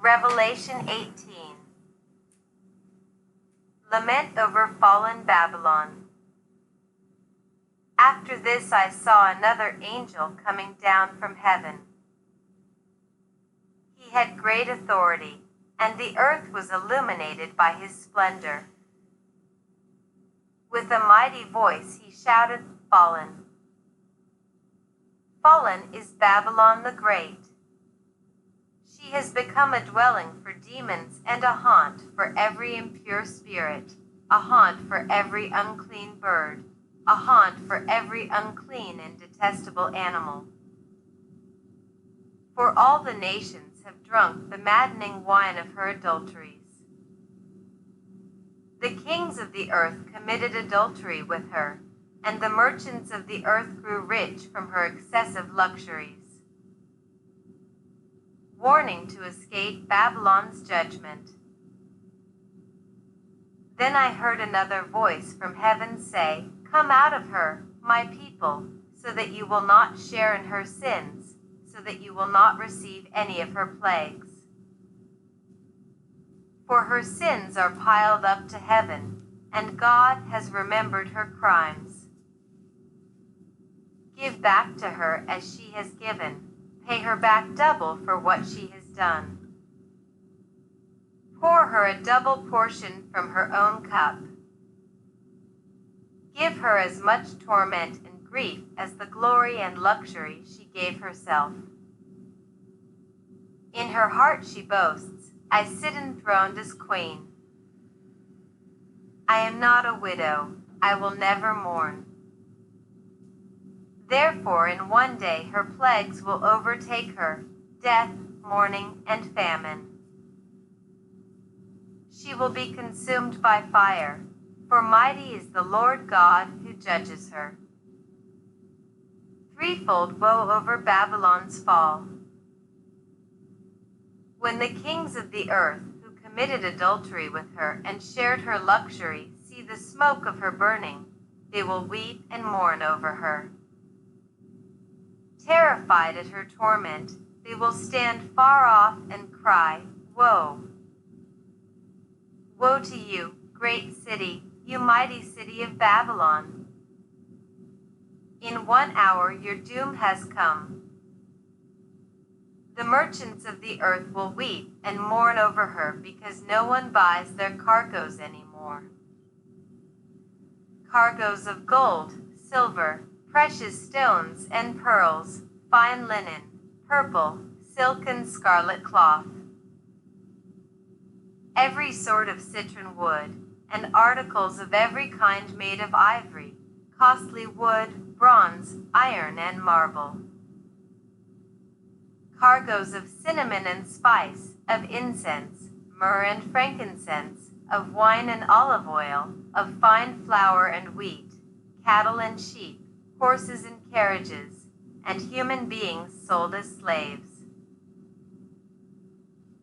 Revelation 18. Lament over fallen Babylon. After this I saw another angel coming down from heaven. He had great authority, and the earth was illuminated by his splendor. With a mighty voice he shouted, "Fallen! Fallen is Babylon the Great. She has become a dwelling for demons and a haunt for every impure spirit, a haunt for every unclean bird, a haunt for every unclean and detestable animal. For all the nations have drunk the maddening wine of her adulteries. The kings of the earth committed adultery with her, and the merchants of the earth grew rich from her excessive luxuries." Warning to escape Babylon's judgment. Then I heard another voice from heaven say, "Come out of her, my people, so that you will not share in her sins, so that you will not receive any of her plagues. For her sins are piled up to heaven, and God has remembered her crimes. Give back to her as she has given. Pay her back double for what she has done. Pour her a double portion from her own cup. Give her as much torment and grief as the glory and luxury she gave herself. In her heart she boasts, 'I sit enthroned as queen. I am not a widow, I will never mourn.' Therefore in one day her plagues will overtake her, death, mourning, and famine. She will be consumed by fire, for mighty is the Lord God who judges her. Threefold woe over Babylon's fall. When the kings of the earth, who committed adultery with her and shared her luxury, see the smoke of her burning, they will weep and mourn over her. Terrified at her torment, they will stand far off and cry, 'Woe! Woe to you, great city, you mighty city of Babylon! In 1 hour your doom has come.' The merchants of the earth will weep and mourn over her because no one buys their cargoes anymore. Cargoes of gold, silver, precious stones and pearls, fine linen, purple, silk and scarlet cloth. Every sort of citron wood, and articles of every kind made of ivory, costly wood, bronze, iron, and marble. Cargoes of cinnamon and spice, of incense, myrrh and frankincense, of wine and olive oil, of fine flour and wheat, cattle and sheep, horses and carriages, and human beings sold as slaves.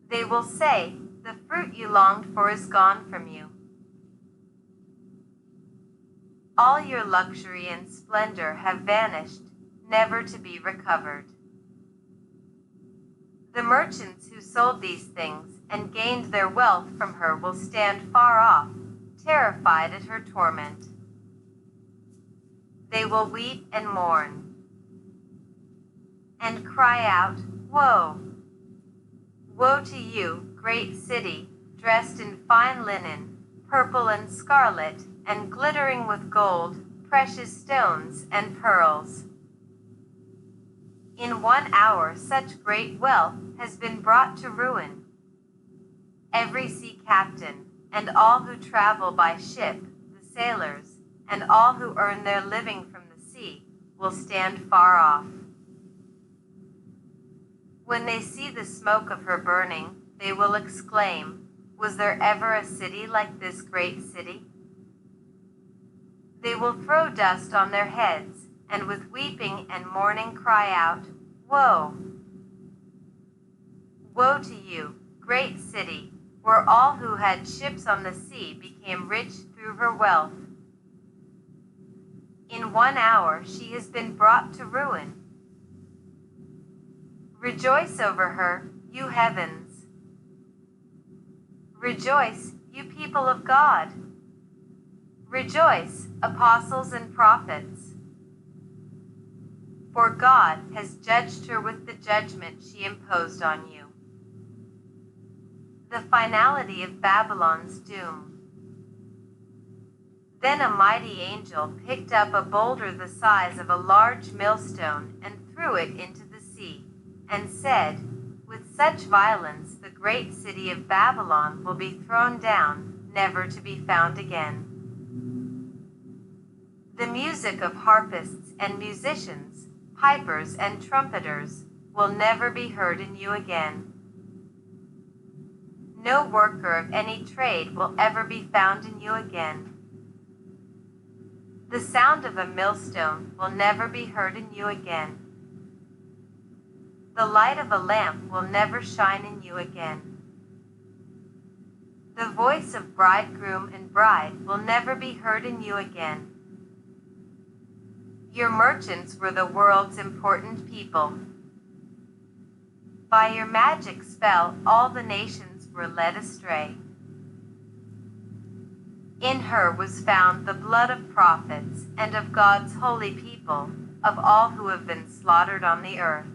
They will say, 'The fruit you longed for is gone from you. All your luxury and splendor have vanished, never to be recovered.' The merchants who sold these things and gained their wealth from her will stand far off, terrified at her torment. They will weep and mourn, and cry out, 'Woe! Woe to you, great city, dressed in fine linen, purple and scarlet, and glittering with gold, precious stones, and pearls.' In 1 hour such great wealth has been brought to ruin. Every sea captain, and all who travel by ship, the sailors, and all who earn their living from the sea, will stand far off. When they see the smoke of her burning, they will exclaim, 'Was there ever a city like this great city?' They will throw dust on their heads, and with weeping and mourning cry out, 'Woe! Woe to you, great city, where all who had ships on the sea became rich through her wealth. In 1 hour she has been brought to ruin. Rejoice over her, you heavens. Rejoice, you people of God. Rejoice, apostles and prophets. For God has judged her with the judgment she imposed on you. The finality of Babylon's doom. Then a mighty angel picked up a boulder the size of a large millstone and threw it into the sea, and said, "With such violence the great city of Babylon will be thrown down, never to be found again. The music of harpists and musicians, pipers and trumpeters, will never be heard in you again. No worker of any trade will ever be found in you again. The sound of a millstone will never be heard in you again. The light of a lamp will never shine in you again. The voice of bridegroom and bride will never be heard in you again. Your merchants were the world's important people. By your magic spell, all the nations were led astray. In her was found the blood of prophets and of God's holy people, of all who have been slaughtered on the earth.